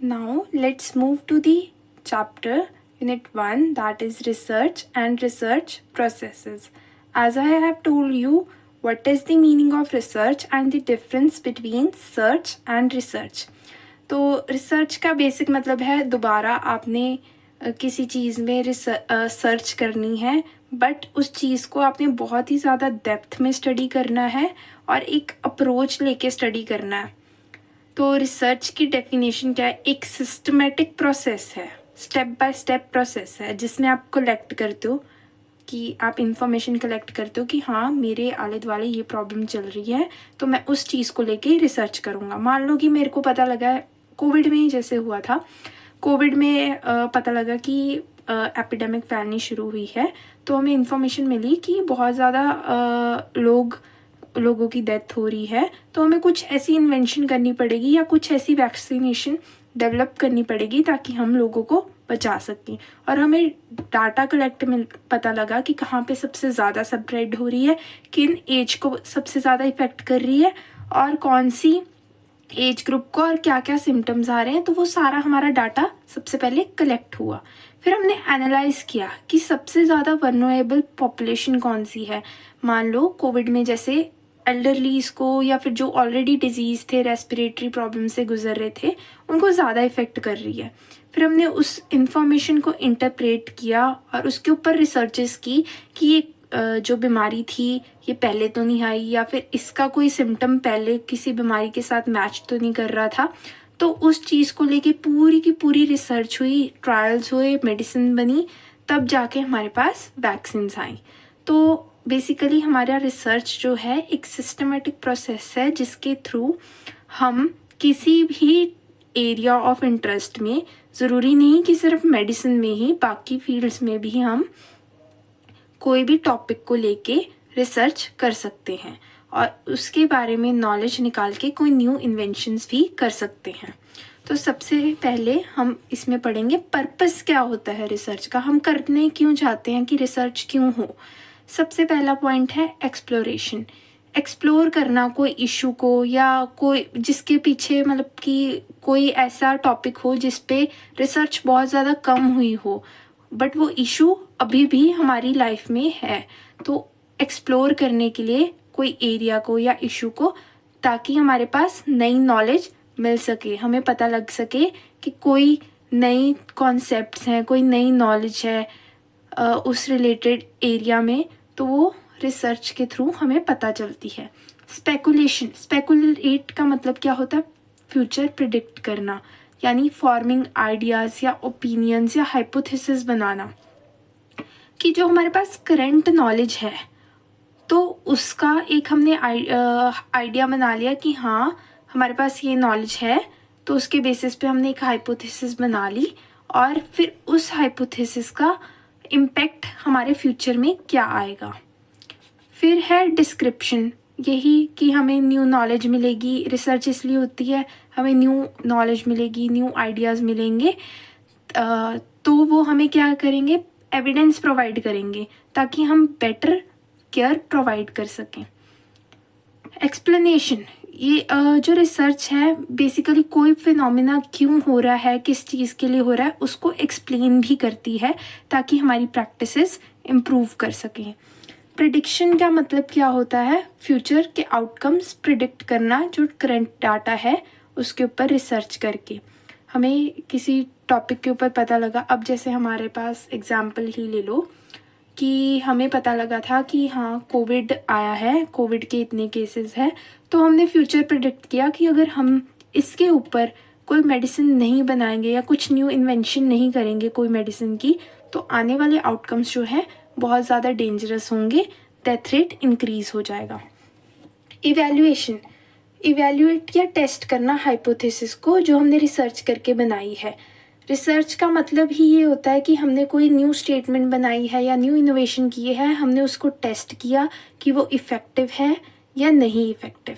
Now let's move to the chapter Unit 1, that is research and research processes. As I have told you what is the meaning of research and the difference between search and research. तो research का basic मतलब है दोबारा आपने किसी चीज़ में search करनी है, बट उस चीज़ को आपने बहुत ही ज़्यादा डेप्थ में स्टडी करना है और एक अप्रोच लेके स्टडी करना है. तो रिसर्च की डेफिनेशन क्या है? एक सिस्टमेटिक प्रोसेस है, स्टेप बाय स्टेप प्रोसेस है, जिसमें आप कलेक्ट करते हो कि आप इंफॉर्मेशन कलेक्ट करते हो कि हाँ मेरे आले दुआले ये प्रॉब्लम चल रही है, तो मैं उस चीज़ को लेके रिसर्च करूँगा. मान लो कि मेरे को पता लगा है, कोविड में ही जैसे हुआ था, कोविड में पता लगा कि एपिडेमिक फैलनी शुरू हुई है, तो हमें इंफॉर्मेशन मिली कि बहुत ज़्यादा लोगों की डेथ हो रही है, तो हमें कुछ ऐसी इन्वेंशन करनी पड़ेगी या कुछ ऐसी वैक्सीनेशन डेवलप करनी पड़ेगी ताकि हम लोगों को बचा सकें. और हमें डाटा कलेक्ट में पता लगा कि कहाँ पे सबसे ज़्यादा स्प्रेड हो रही है, किन एज को सबसे ज़्यादा इफ़ेक्ट कर रही है और कौन सी एज ग्रुप को और क्या क्या सिम्टम्स आ रहे हैं. तो वो सारा हमारा डाटा सबसे पहले कलेक्ट हुआ. फिर हमने एनालाइज़ किया कि सबसे ज़्यादा वल्नरेबल पॉपुलेशन कौन सी है. मान लो कोविड में जैसे एल्डरलीज को या फिर जो ऑलरेडी डिजीज़ थे, रेस्पिरेटरी प्रॉब्लम से गुजर रहे थे, उनको ज़्यादा इफ़ेक्ट कर रही है. फिर हमने उस इंफॉर्मेशन को इंटरप्रेट किया और उसके ऊपर रिसर्चेस की कि ये जो बीमारी थी ये पहले तो नहीं आई, या फिर इसका कोई सिम्टम पहले किसी बीमारी के साथ मैच तो नहीं कर रहा था. तो उस चीज़ को लेके पूरी की पूरी रिसर्च हुई, ट्रायल्स हुए, मेडिसिन बनी, तब जाके हमारे पास वैक्सीन्स आई. तो बेसिकली हमारा रिसर्च जो है एक सिस्टमेटिक प्रोसेस है जिसके थ्रू हम किसी भी एरिया ऑफ इंटरेस्ट में, ज़रूरी नहीं कि सिर्फ मेडिसिन में ही, बाकी फील्ड्स में भी हम कोई भी टॉपिक को लेके रिसर्च कर सकते हैं और उसके बारे में नॉलेज निकाल के कोई न्यू इन्वेंशंस भी कर सकते हैं. तो सबसे पहले हम इसमें पढ़ेंगे पर्पस क्या होता है रिसर्च का, हम करने क्यों चाहते हैं कि रिसर्च क्यों हो. सबसे पहला पॉइंट है एक्सप्लोरेशन. एक्सप्लोर करना कोई इशू को या कोई जिसके पीछे मतलब कि कोई ऐसा टॉपिक हो जिस पे रिसर्च बहुत ज़्यादा कम हुई हो, बट वो इशू अभी भी हमारी लाइफ में है. तो एक्सप्लोर करने के लिए कोई एरिया को या इशू को, ताकि हमारे पास नई नॉलेज मिल सके, हमें पता लग सके कि कोई नई कॉन्सेप्ट्स हैं, कोई नई नॉलेज है उस रिलेटेड एरिया में, तो वो रिसर्च के थ्रू हमें पता चलती है. स्पेकुलेशन, स्पेकुलेट का मतलब क्या होता है? फ्यूचर प्रिडिक्ट करना, यानी फॉर्मिंग आइडियाज़ या ओपिनियंस या हाइपोथेसिस बनाना कि जो हमारे पास करंट नॉलेज है तो उसका एक हमने आइडिया बना लिया कि हाँ हमारे पास ये नॉलेज है, तो उसके बेसिस पे हमने एक हाइपोथेसिस बना ली और फिर उस हाइपोथेसिस का इम्पैक्ट हमारे फ्यूचर में क्या आएगा. फिर है डिस्क्रिप्शन, यही कि हमें न्यू नॉलेज मिलेगी. रिसर्च इसलिए होती है, हमें न्यू नॉलेज मिलेगी, न्यू आइडियाज़ मिलेंगे, तो वो हमें क्या करेंगे? एविडेंस प्रोवाइड करेंगे ताकि हम बेटर केयर प्रोवाइड कर सकें. एक्सप्लेनेशन, ये जो रिसर्च है बेसिकली कोई फिनोमिना क्यों हो रहा है, किस चीज़ के लिए हो रहा है, उसको एक्सप्लेन भी करती है ताकि हमारी प्रैक्टिसेस इम्प्रूव कर सकें. प्रिडिक्शन का मतलब क्या होता है? फ्यूचर के आउटकम्स प्रिडिक्ट करना, जो करंट डाटा है उसके ऊपर रिसर्च करके. हमें किसी टॉपिक के ऊपर पता लगा, अब जैसे हमारे पास एग्जाम्पल ही ले लो कि हमें पता लगा था कि हाँ कोविड आया है, कोविड के इतने केसेस हैं, तो हमने फ्यूचर प्रिडिक्ट किया कि अगर हम इसके ऊपर कोई मेडिसिन नहीं बनाएंगे या कुछ न्यू इन्वेंशन नहीं करेंगे कोई मेडिसिन की, तो आने वाले आउटकम्स जो हैं बहुत ज़्यादा डेंजरस होंगे, डेथ रेट इंक्रीज़ हो जाएगा. इवैल्यूएशन, इवैल्यूएट या टेस्ट करना हाइपोथेसिस को जो हमने रिसर्च करके बनाई है. रिसर्च का मतलब ही ये होता है कि हमने कोई न्यू स्टेटमेंट बनाई है या न्यू इनोवेशन किए हैं, हमने उसको टेस्ट किया कि वो इफ़ेक्टिव है या नहीं इफ़ेक्टिव.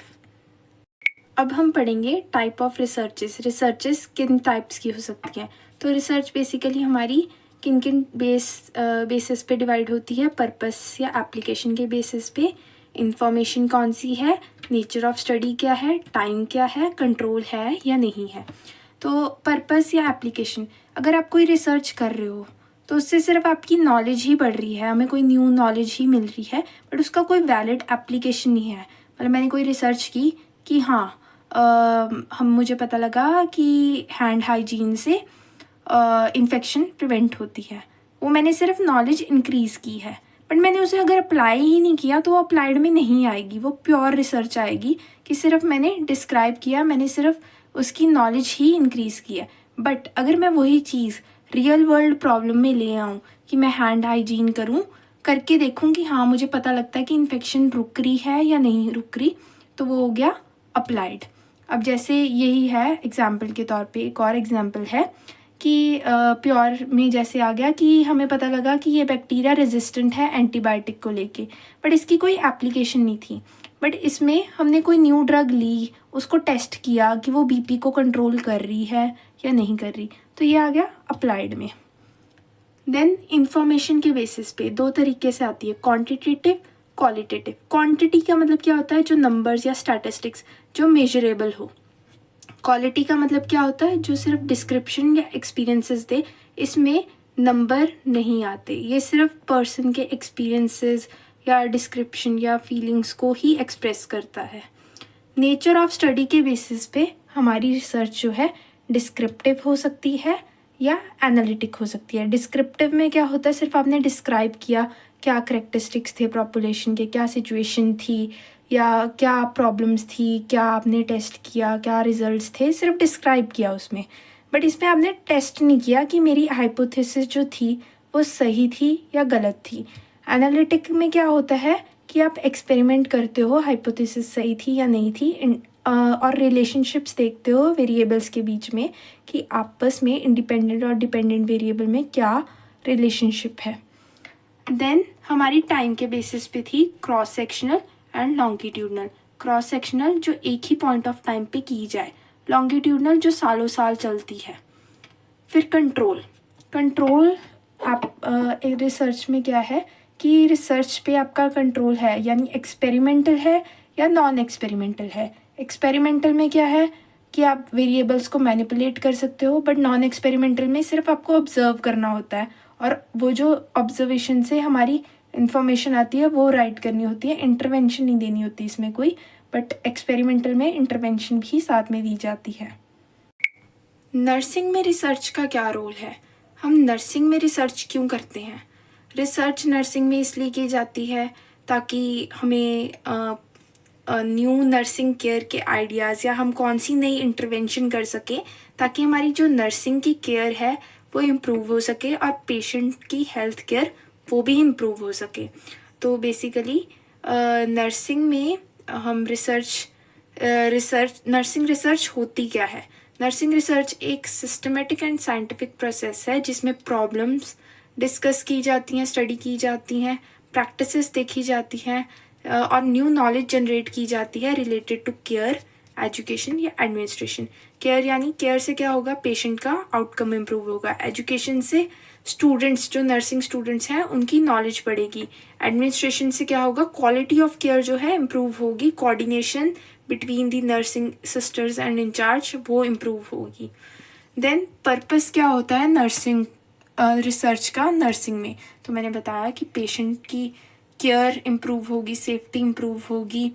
अब हम पढ़ेंगे टाइप ऑफ रिसर्चेस. रिसर्चेस किन टाइप्स की हो सकती हैं. तो रिसर्च बेसिकली हमारी किन किन बेसिस पे डिवाइड होती है? पर्पस या एप्लीकेशन के बेसिस पे, इंफॉर्मेशन कौन सी है, नेचर ऑफ स्टडी क्या है, टाइम क्या है, कंट्रोल है या नहीं है. तो पर्पस या एप्लीकेशन, अगर आप कोई रिसर्च कर रहे हो तो उससे सिर्फ आपकी नॉलेज ही बढ़ रही है, हमें कोई न्यू नॉलेज ही मिल रही है, बट उसका कोई वैलिड एप्लीकेशन नहीं है। मतलब मैंने कोई रिसर्च की कि हाँ मुझे पता लगा कि हैंड हाइजीन से इन्फेक्शन प्रिवेंट होती है, वो मैंने सिर्फ नॉलेज इंक्रीज़ की है, बट मैंने उसे अगर अप्लाई ही नहीं किया तो वो अप्लाइड में नहीं आएगी, वो प्योर रिसर्च आएगी कि सिर्फ मैंने डिस्क्राइब किया, मैंने सिर्फ उसकी नॉलेज ही इंक्रीज़ की है। बट अगर मैं वही चीज़ रियल वर्ल्ड प्रॉब्लम में ले आऊँ कि मैं हैंड हाइजीन करूँ, करके देखूँ कि हाँ मुझे पता लगता है कि इन्फेक्शन रुक रही है या नहीं रुक रही, तो वो हो गया अप्लाइड। अब जैसे यही है एग्जाम्पल के तौर पे, एक और एग्जाम्पल है कि प्योर में जैसे आ गया कि हमें पता लगा कि ये बैक्टीरिया रेजिस्टेंट है एंटीबायोटिक को लेके, बट इसकी कोई एप्लीकेशन नहीं थी, बट इसमें हमने कोई न्यू ड्रग ली, उसको टेस्ट किया कि वो बीपी को कंट्रोल कर रही है या नहीं कर रही, तो ये आ गया अप्लाइड में। देन इंफॉर्मेशन के बेसिस पे दो तरीके से आती है, क्वांटिटेटिव, क्वालिटेटिव। क्वांटिटी का मतलब क्या होता है, जो नंबर्स या स्टैटिस्टिक्स जो मेजरेबल हो। क्वालिटी का मतलब क्या होता है, जो सिर्फ डिस्क्रिप्शन या एक्सपीरियंसेस दे, इसमें नंबर नहीं आते, ये सिर्फ पर्सन के एक्सपीरियंसेस या डिस्क्रिप्शन या फीलिंग्स को ही एक्सप्रेस करता है। नेचर ऑफ स्टडी के बेसिस पे हमारी रिसर्च जो है डिस्क्रिप्टिव हो सकती है या एनालिटिक हो सकती है। डिस्क्रिप्टिव में क्या होता है, सिर्फ आपने डिस्क्राइब किया क्या करेक्टरिस्टिक्स थे पॉपुलेशन के, क्या सिचुएशन थी या क्या प्रॉब्लम्स थी, क्या आपने टेस्ट किया, क्या रिजल्ट्स थे, सिर्फ डिस्क्राइब किया उसमें, बट इसमें आपने टेस्ट नहीं किया कि मेरी हाइपोथेसिस जो थी वो सही थी या गलत थी। एनालिटिक में क्या होता है कि आप एक्सपेरिमेंट करते हो, हाइपोथेसिस सही थी या नहीं थी, और रिलेशनशिप्स देखते हो वेरिएबल्स के बीच में कि आपस में इंडिपेंडेंट और डिपेंडेंट वेरिएबल में क्या रिलेशनशिप है। देन हमारी टाइम के बेसिस पे थी cross sectional and longitudinal. Cross sectional जो एक ही पॉइंट ऑफ टाइम पे की जाए, लॉन्गिट्यूडनल जो सालों साल चलती है। फिर कंट्रोल आप रिसर्च में क्या है कि रिसर्च पे आपका कंट्रोल है, यानी एक्सपेरिमेंटल है या नॉन एक्सपेरिमेंटल है। एक्सपेरिमेंटल में क्या है कि आप वेरिएबल्स को मैनिपुलेट कर सकते हो, बट नॉन एक्सपेरिमेंटल में सिर्फ आपको ऑब्जर्व करना होता है और वो जो ऑब्जर्वेशन से हमारी इंफॉर्मेशन आती है वो राइट करनी होती है, इंटरवेंशन नहीं देनी होती इसमें कोई, बट एक्सपेरिमेंटल में इंटरवेंशन भी साथ में दी जाती है। नर्सिंग में रिसर्च का क्या रोल है, हम नर्सिंग में रिसर्च क्यों करते हैं। रिसर्च नर्सिंग में इसलिए की जाती है ताकि हमें न्यू नर्सिंग केयर के आइडियाज़ या हम कौन सी नई इंटरवेंशन कर सकें ताकि हमारी जो नर्सिंग की केयर है वो इम्प्रूव हो सके और पेशेंट की हेल्थ केयर वो भी इम्प्रूव हो सके। तो बेसिकली नर्सिंग में हम नर्सिंग रिसर्च होती क्या है। नर्सिंग रिसर्च एक सिस्टमेटिक एंड साइंटिफिक प्रोसेस है जिसमें प्रॉब्लम्स डिस्कस की जाती हैं, स्टडी की जाती हैं, प्रैक्टिसेस देखी जाती हैं और न्यू नॉलेज जनरेट की जाती है रिलेटेड टू केयर, एजुकेशन या एडमिनिस्ट्रेशन। केयर यानी केयर से क्या होगा, पेशेंट का आउटकम इम्प्रूव होगा। एजुकेशन से स्टूडेंट्स जो नर्सिंग स्टूडेंट्स हैं उनकी नॉलेज बढ़ेगी। एडमिनिस्ट्रेशन से क्या होगा, क्वालिटी ऑफ केयर जो है इम्प्रूव होगी, coordination between the nursing sisters and incharge वो इम्प्रूव होगी। देन पर्पस क्या होता है नर्सिंग रिसर्च का नर्सिंग में, तो मैंने बताया कि पेशेंट की केयर इम्प्रूव होगी, सेफ्टी इम्प्रूव होगी,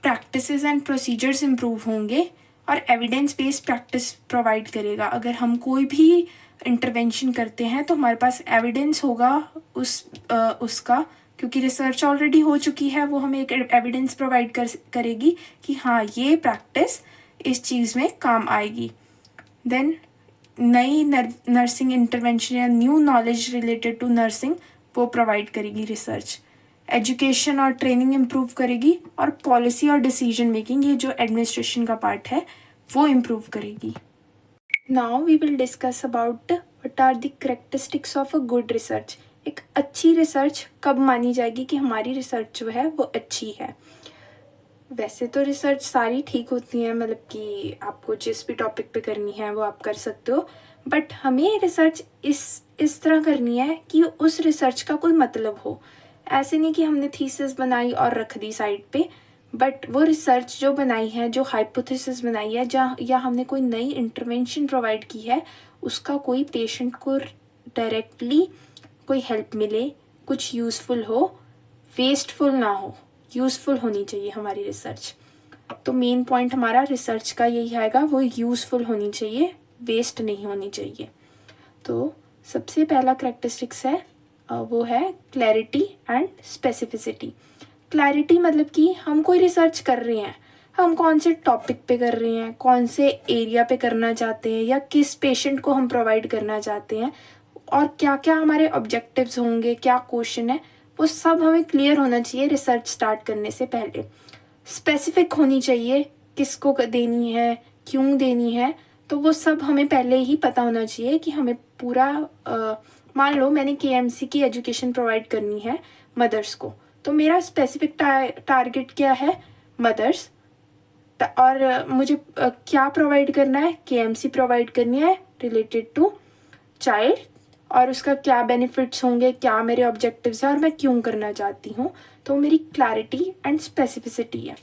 प्रैक्टिसेस एंड प्रोसीजर्स इम्प्रूव होंगे और एविडेंस बेस्ड प्रैक्टिस प्रोवाइड करेगा। अगर हम कोई भी इंटरवेंशन करते हैं तो हमारे पास एविडेंस होगा उसका, क्योंकि रिसर्च ऑलरेडी हो चुकी है, वो हमें एक एविडेंस प्रोवाइड करेगी कि हाँ ये प्रैक्टिस इस चीज़ में काम आएगी। देन नई नर्सिंग इंटरवेंशन या new knowledge related to nursing वो प्रोवाइड करेगी रिसर्च। एजुकेशन और ट्रेनिंग इम्प्रूव करेगी और पॉलिसी और डिसीजन मेकिंग, ये जो एडमिनिस्ट्रेशन का पार्ट है वो इम्प्रूव करेगी। Now we will discuss about what are the characteristics of a good research. एक अच्छी रिसर्च कब मानी जाएगी कि हमारी रिसर्च जो है वो अच्छी है। वैसे तो रिसर्च सारी ठीक होती हैं, मतलब कि आपको जिस भी टॉपिक पे करनी है वो आप कर सकते हो, बट हमें रिसर्च इस तरह करनी है कि उस रिसर्च का कोई मतलब हो। ऐसे नहीं कि हमने थीसिस बनाई और रख दी साइड पे, बट वो रिसर्च जो बनाई है, जो हाइपोथेसिस बनाई है, जहाँ या हमने कोई नई इंटरवेंशन प्रोवाइड की है, उसका कोई पेशेंट को डायरेक्टली कोई हेल्प मिले, कुछ यूज़फुल हो, वेस्टफुल ना हो, यूज़फुल होनी चाहिए हमारी रिसर्च। तो मेन पॉइंट हमारा रिसर्च का यही आएगा, वो यूज़फुल होनी चाहिए, वेस्ट नहीं होनी चाहिए। तो सबसे पहला करैक्टरिस्टिक्स है वो है क्लैरिटी एंड स्पेसिफिसिटी। क्लैरिटी मतलब कि हम कोई रिसर्च कर रहे हैं, हम कौन से टॉपिक पे कर रहे हैं, कौन से एरिया पे करना चाहते हैं, या किस पेशेंट को हम प्रोवाइड करना चाहते हैं, और क्या क्या हमारे ऑब्जेक्टिव्स होंगे, क्या क्वेश्चन है, वो सब हमें क्लियर होना चाहिए रिसर्च स्टार्ट करने से पहले। स्पेसिफिक होनी चाहिए, किसको देनी है, क्यों देनी है, तो वो सब हमें पहले ही पता होना चाहिए कि हमें पूरा मान लो मैंने केएमसी की एजुकेशन प्रोवाइड करनी है मदर्स को, तो मेरा स्पेसिफिक टारगेट क्या है, मदर्स, और मुझे क्या प्रोवाइड करना है, केएमसी प्रोवाइड करनी है रिलेटेड टू चाइल्ड, और उसका क्या बेनिफिट्स होंगे, क्या मेरे ऑब्जेक्टिव्स हैं, और मैं क्यों करना चाहती हूँ। तो मेरी क्लैरिटी एंड स्पेसिफिसिटी है।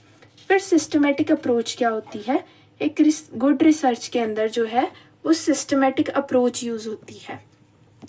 फिर सिस्टमेटिक अप्रोच क्या होती है, एक गुड रिसर्च के अंदर जो है वो सिस्टमेटिक अप्रोच यूज़ होती है।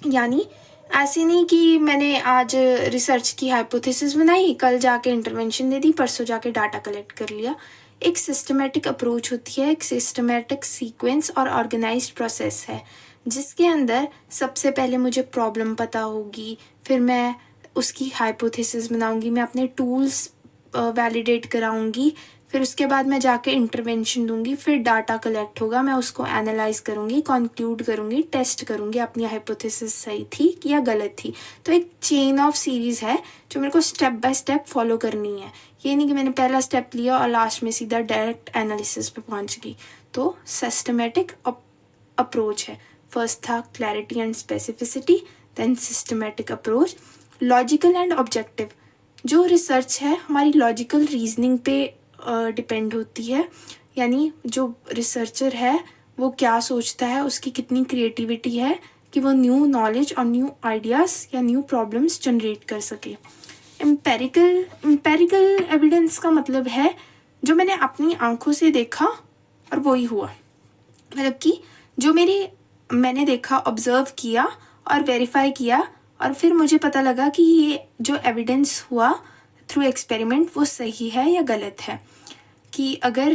यानी ऐसे नहीं कि मैंने आज रिसर्च की हाइपोथेसिस बनाई, कल जाके इंटरवेंशन दे दी, परसों जाके डाटा कलेक्ट कर लिया। एक सिस्टमेटिक अप्रोच होती है, एक सिस्टमेटिक सीक्वेंस और ऑर्गेनाइज्ड प्रोसेस है, जिसके अंदर सबसे पहले मुझे प्रॉब्लम पता होगी, फिर मैं उसकी हाइपोथेसिस बनाऊंगी, मैं अपने टूल्स वैलिडेट कराऊंगी, फिर उसके बाद मैं जाके इंटरवेंशन दूंगी, फिर डाटा कलेक्ट होगा, मैं उसको एनालाइज करूंगी, कंक्लूड करूंगी, टेस्ट करूंगी अपनी हाइपोथेसिस सही थी या गलत थी। तो एक चेन ऑफ सीरीज़ है जो मेरे को स्टेप बाय स्टेप फॉलो करनी है। ये नहीं कि मैंने पहला स्टेप लिया और लास्ट में सीधा डायरेक्ट एनालिसिस पे पहुंच गई। तो सिस्टमेटिक अप्रोच है। फर्स्ट था clarity and specificity, then systematic approach, logical and objective. जो रिसर्च है हमारी लॉजिकल रीजनिंग पे डिपेंड होती है, यानी जो रिसर्चर है वो क्या सोचता है, उसकी कितनी क्रिएटिविटी है कि वो न्यू नॉलेज और न्यू आइडियाज़ या न्यू प्रॉब्लम्स जनरेट कर सके। एम्पेरिकल एविडेंस का मतलब है जो मैंने अपनी आंखों से देखा और वही हुआ, मतलब कि जो मैंने देखा, ऑब्जर्व किया और वेरीफाई किया, और फिर मुझे पता लगा कि ये जो एविडेंस हुआ थ्रू एक्सपेरिमेंट वो सही है या गलत है। कि अगर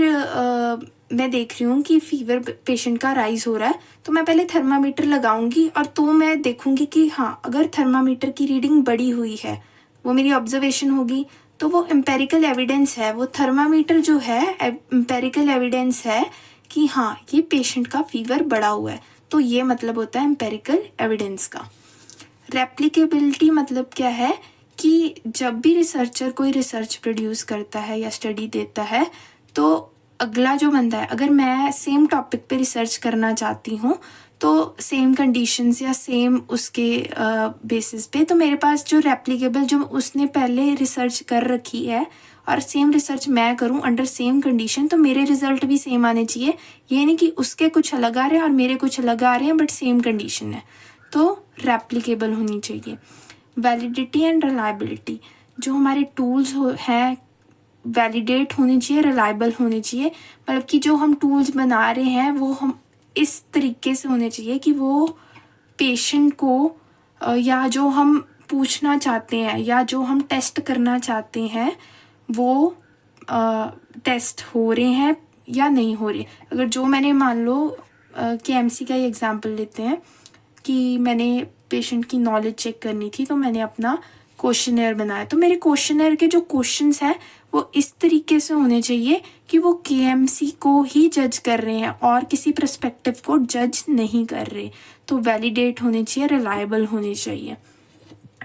मैं देख रही हूँ कि फीवर पेशेंट का राइज हो रहा है, तो मैं पहले थर्मामीटर लगाऊंगी, और तो मैं देखूंगी कि हाँ, अगर थर्मामीटर की रीडिंग बढ़ी हुई है, वो मेरी ऑब्जर्वेशन होगी, तो वो एम्पेरिकल एविडेंस है, वो थर्मामीटर जो है एम्पेरिकल एविडेंस है कि हाँ, ये पेशेंट का फीवर बढ़ा हुआ है। तो ये मतलब होता है एम्पेरिकल एविडेंस का। रेप्लिकेबिलिटी मतलब क्या है कि जब भी रिसर्चर कोई रिसर्च प्रोड्यूस करता है या स्टडी देता है, तो अगला जो बंदा है, अगर मैं सेम टॉपिक पे रिसर्च करना चाहती हूँ, तो सेम कंडीशंस या सेम उसके बेसिस पे, तो मेरे पास जो रेप्लिकेबल, जो उसने पहले रिसर्च कर रखी है और सेम रिसर्च मैं करूँ अंडर सेम कंडीशन, तो मेरे रिजल्ट भी सेम आने चाहिए। ये नहीं कि उसके कुछ अलग आ रहे हैं और मेरे कुछ अलग आ रहे हैं, बट सेम कंडीशन है, तो रेप्लिकेबल होनी चाहिए। वैलिडिटी एंड रिलायबिलिटी, जो हमारे टूल्स हैं वैलिडेट होने चाहिए, रिलायबल होने चाहिए, मतलब कि जो हम टूल्स बना रहे हैं वो हम इस तरीके से होने चाहिए कि वो पेशेंट को या जो हम पूछना चाहते हैं या जो हम टेस्ट करना चाहते हैं वो टेस्ट हो रहे हैं या नहीं हो रहे। अगर जो मैंने मान लो केएमसी का ही एग्जांपल लेते हैं कि मैंने पेशेंट की नॉलेज चेक करनी थी, तो मैंने अपना क्वेश्चनर बनाया, तो मेरे क्वेश्चनर के जो क्वेश्चंस हैं वो इस तरीके से होने चाहिए कि वो केएमसी को ही जज कर रहे हैं और किसी पर्सपेक्टिव को जज नहीं कर रहे। तो वैलिडेट होने चाहिए, रिलायबल होने चाहिए।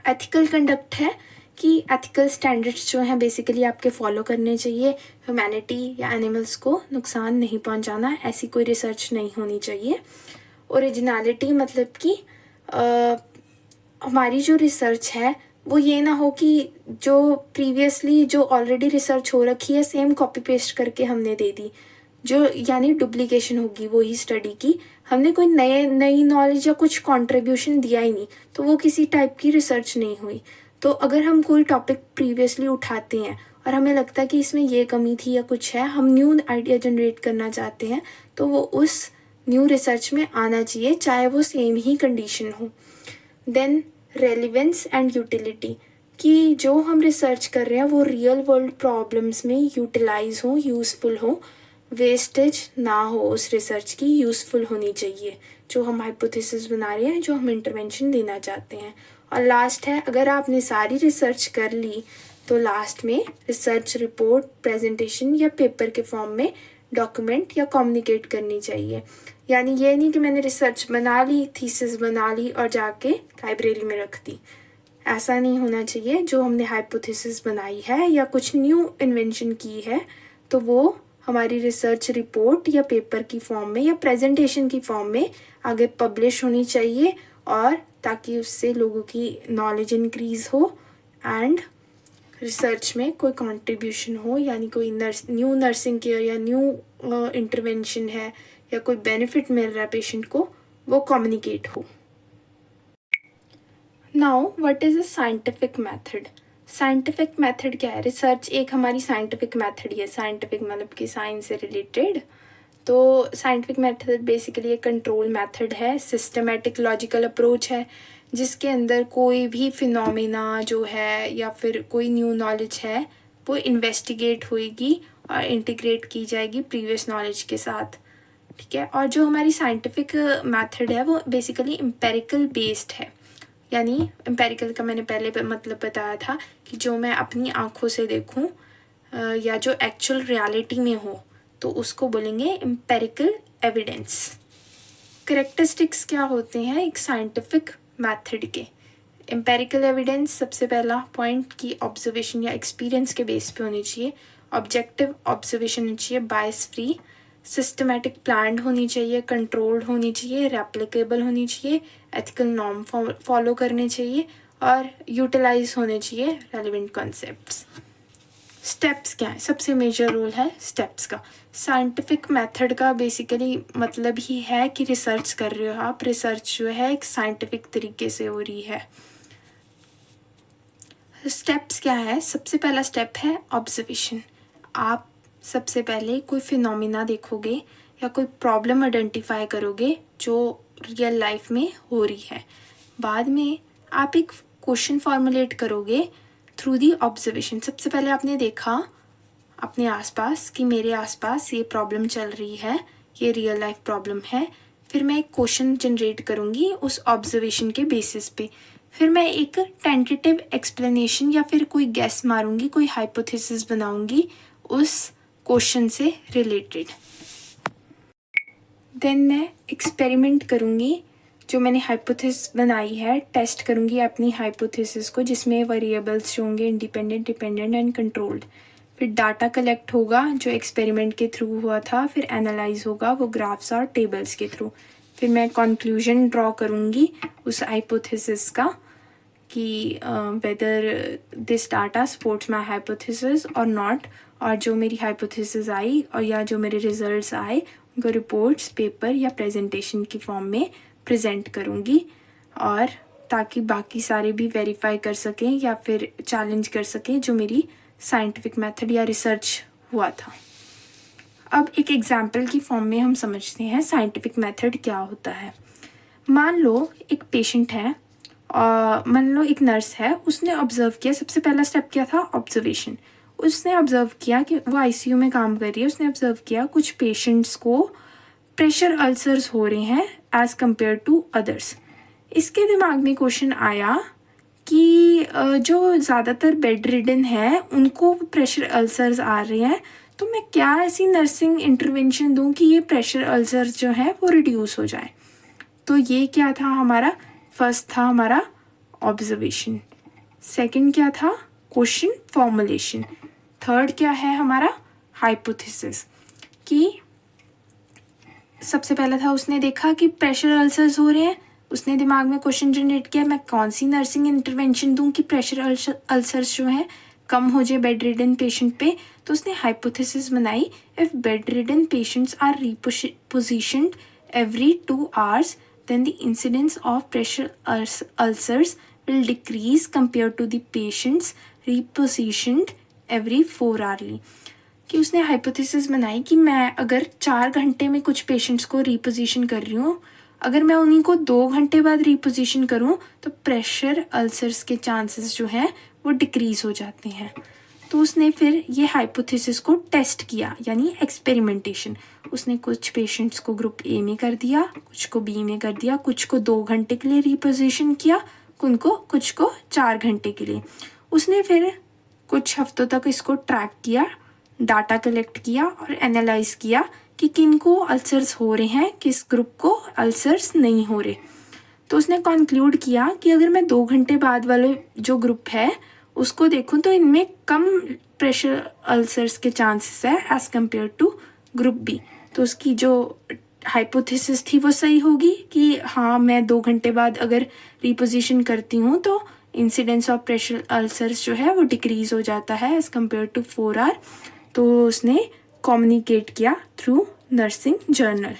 एथिकल कंडक्ट है कि एथिकल स्टैंडर्ड्स जो हैं बेसिकली आपके फॉलो करने चाहिए। ह्यूमैनिटी या एनिमल्स को नुकसान नहीं पहुंचाना, ऐसी कोई रिसर्च नहीं होनी चाहिए। ओरिजिनलिटी मतलब कि हमारी जो रिसर्च है वो ये ना हो कि जो प्रीवियसली जो ऑलरेडी रिसर्च हो रखी है सेम कॉपी पेस्ट करके हमने दे दी, जो यानी डुप्लीकेशन होगी वही स्टडी की, हमने कोई नई नॉलेज या कुछ कंट्रीब्यूशन दिया ही नहीं, तो वो किसी टाइप की रिसर्च नहीं हुई। तो अगर हम कोई टॉपिक प्रीवियसली उठाते हैं और हमें लगता है कि इसमें ये कमी थी या कुछ है, हम न्यू आइडिया जनरेट करना चाहते हैं, तो वो उस न्यू रिसर्च में आना चाहिए, चाहे वो सेम ही कंडीशन हो। देन रेलिवेंस एंड यूटिलिटी, कि जो हम रिसर्च कर रहे हैं वो रियल वर्ल्ड प्रॉब्लम्स में यूटिलाइज हो, यूज़फुल हो, वेस्टेज ना हो उस रिसर्च की, यूज़फुल होनी चाहिए जो हम हाइपोथेसिस बना रहे हैं, जो हम इंटरवेंशन देना चाहते हैं। और लास्ट है, अगर आपने सारी रिसर्च कर ली तो लास्ट में रिसर्च रिपोर्ट, प्रेजेंटेशन या पेपर के फॉर्म में डॉक्यूमेंट या कम्युनिकेट करनी चाहिए। यानी ये नहीं कि मैंने रिसर्च बना ली, थीसिस बना ली और जाके लाइब्रेरी में रख दी, ऐसा नहीं होना चाहिए। जो हमने हाइपोथेसिस बनाई है या कुछ न्यू इन्वेंशन की है तो वो हमारी रिसर्च रिपोर्ट या पेपर की फॉर्म में या प्रेजेंटेशन की फॉर्म में आगे पब्लिश होनी चाहिए, और ताकि उससे लोगों की नॉलेज इंक्रीज़ हो एंड रिसर्च में कोई कंट्रीब्यूशन हो, यानी कोई न्यू नर्सिंग केयर या न्यू इंटरवेंशन है या कोई बेनिफिट मिल रहा है पेशेंट को, वो कम्युनिकेट हो। Now what is a scientific method? Scientific method क्या है? रिसर्च एक हमारी साइंटिफिक मेथड ही है। साइंटिफिक मतलब कि साइंस से रिलेटेड। तो साइंटिफिक मेथड बेसिकली एक कंट्रोल मेथड है, सिस्टमेटिक लॉजिकल अप्रोच है, जिसके अंदर कोई भी फिनोमिना जो है या फिर कोई न्यू नॉलेज है वो इन्वेस्टिगेट होएगी और इंटीग्रेट की जाएगी प्रीवियस नॉलेज के साथ, ठीक है। और जो हमारी साइंटिफिक मेथड है वो बेसिकली एम्पेरिकल बेस्ड है। यानी एम्पेरिकल का मैंने पहले मतलब बताया था कि जो मैं अपनी आँखों से देखूं या जो एक्चुअल रियलिटी में हो तो उसको बोलेंगे एम्पेरिकल एविडेंस। करेक्टरिस्टिक्स क्या होते हैं एक साइंटिफिक मेथड के? एम्पेरिकल एविडेंस, सबसे पहला पॉइंट कि ऑब्जर्वेशन या एक्सपीरियंस के बेस पे होनी चाहिए, ऑब्जेक्टिव ऑब्जर्वेशन होनी चाहिए, बायस फ्री, सिस्टमेटिक प्लान्ड होनी चाहिए, कंट्रोल्ड होनी चाहिए, रेप्लिकेबल होनी चाहिए, एथिकल नॉर्म फॉलो करने चाहिए और यूटिलाइज होने चाहिए रेलिवेंट कॉन्सेप्ट्स। स्टेप्स क्या है? सबसे मेजर रोल है स्टेप्स का। साइंटिफिक मेथड का बेसिकली मतलब ही है कि रिसर्च कर रहे हो आप, रिसर्च जो है एक साइंटिफिक तरीके से हो रही है। स्टेप्स क्या है? सबसे पहला स्टेप है ऑब्जर्वेशन। आप सबसे पहले कोई फिनोमिना देखोगे या कोई प्रॉब्लम आइडेंटिफाई करोगे जो रियल लाइफ में हो रही है। बाद में आप एक क्वेश्चन फॉर्मुलेट करोगे थ्रू दी ऑब्जर्वेशन। सबसे पहले आपने देखा अपने आसपास कि मेरे आसपास ये प्रॉब्लम चल रही है, ये रियल लाइफ प्रॉब्लम है। फिर मैं एक क्वेश्चन जनरेट करूँगी उस ऑब्जर्वेशन के बेसिस पे। फिर मैं एक टेंटेटिव एक्सप्लेनेशन या फिर कोई गेस मारूंगी, कोई हाइपोथेसिस बनाऊंगी उस क्वेश्चन से रिलेटेड। देन मैं एक्सपेरिमेंट करूँगी, जो मैंने हाइपोथेसिस बनाई है टेस्ट करूँगी अपनी हाइपोथेसिस को, जिसमें वेरिएबल्स होंगे इंडिपेंडेंट, डिपेंडेंट एंड कंट्रोल्ड। फिर डाटा कलेक्ट होगा जो एक्सपेरिमेंट के थ्रू हुआ था, फिर एनालाइज होगा वो ग्राफ्स और टेबल्स के थ्रू। फिर मैं कंक्लूजन ड्रॉ करूँगी उस हाइपोथेसिस का कि whether this data supports my hypothesis और नॉट। और जो मेरी हाइपोथेसिस आई और या जो मेरे रिजल्ट्स आए उनको रिपोर्ट्स, पेपर या प्रेजेंटेशन की फॉर्म में प्रेजेंट करूँगी, और ताकि बाकी सारे भी वेरीफाई कर सकें या फिर चैलेंज कर सकें जो मेरी साइंटिफिक मेथड या रिसर्च हुआ था। अब एक एग्जाम्पल की फॉर्म में हम समझते हैं साइंटिफिक मेथड क्या होता है। मान लो एक पेशेंट है और मान लो एक नर्स है, उसने ऑब्जर्व किया, सबसे पहला स्टेप क्या था? ऑब्जर्वेशन। उसने ऑब्जर्व किया कि वो आईसीयू में काम कर रही है, उसने ऑब्जर्व किया कुछ पेशेंट्स को प्रेशर अल्सर्स हो रहे हैं एज़ कम्पेयर टू अदर्स। इसके दिमाग में क्वेश्चन आया कि जो ज़्यादातर बेड रिडन है उनको प्रेशर अल्सर्स आ रहे हैं, तो मैं क्या ऐसी नर्सिंग इंटरवेंशन दूं कि ये प्रेशर अल्सर्स जो है वो रिड्यूस हो जाए। तो ये क्या था हमारा? फर्स्ट था हमारा ऑब्जर्वेशन। सेकंड क्या था? Question formulation. थर्ड क्या है हमारा? हाइपोथेसिस। कि सबसे पहला था उसने देखा कि प्रेशर अल्सर्स हो रहे हैं, उसने दिमाग में क्वेश्चन जनरेट किया मैं कौन सी नर्सिंग इंटरवेंशन दूं कि प्रेशर अल्सर्स जो हैं कम हो जाए बेड रिडन पेशेंट पे। तो उसने हाइपोथेसिस बनाई, if bedridden patients are repositioned every 2 hours, then the incidence of pressure ulcers will decrease compared to the patients repositioned every 4 hourly. कि उसने हाइपोथेसिस बनाई कि मैं अगर 4 घंटे में कुछ पेशेंट्स को रिपोजिशन कर रही हूँ, अगर मैं उन्हीं को 2 घंटे बाद रिपोजिशन करूँ तो प्रेशर अल्सर्स के चांसेस जो हैं वो डिक्रीज़ हो जाते हैं। तो उसने फिर ये हाइपोथेसिस को टेस्ट किया, यानी एक्सपेरिमेंटेशन। उसने कुछ पेशेंट्स को ग्रुप ए में कर दिया, कुछ को बी में कर दिया, कुछ को 2 घंटे के लिए रिपोजिशन किया, कुछ को 4 घंटे के लिए। उसने फिर कुछ हफ्तों तक इसको ट्रैक किया, डाटा कलेक्ट किया और एनालाइज किया कि किन को अल्सर्स हो रहे हैं, किस ग्रुप को अल्सर्स नहीं हो रहे। तो उसने कंक्लूड किया कि अगर मैं 2 घंटे बाद वाले जो ग्रुप है उसको देखूं तो इनमें कम प्रेशर अल्सर्स के चांसेस है as compare to group B. तो उसकी जो हाइपोथेसिस थी वो सही होगी कि हाँ, मैं 2 घंटे बाद अगर रिपोजिशन करती हूँ तो इंसिडेंस ऑफ प्रेशर अल्सर्स जो है वो डिक्रीज़ हो जाता है एज़ कम्पेयर टू 4 आवर। तो उसने कम्युनिकेट किया थ्रू नर्सिंग जर्नल।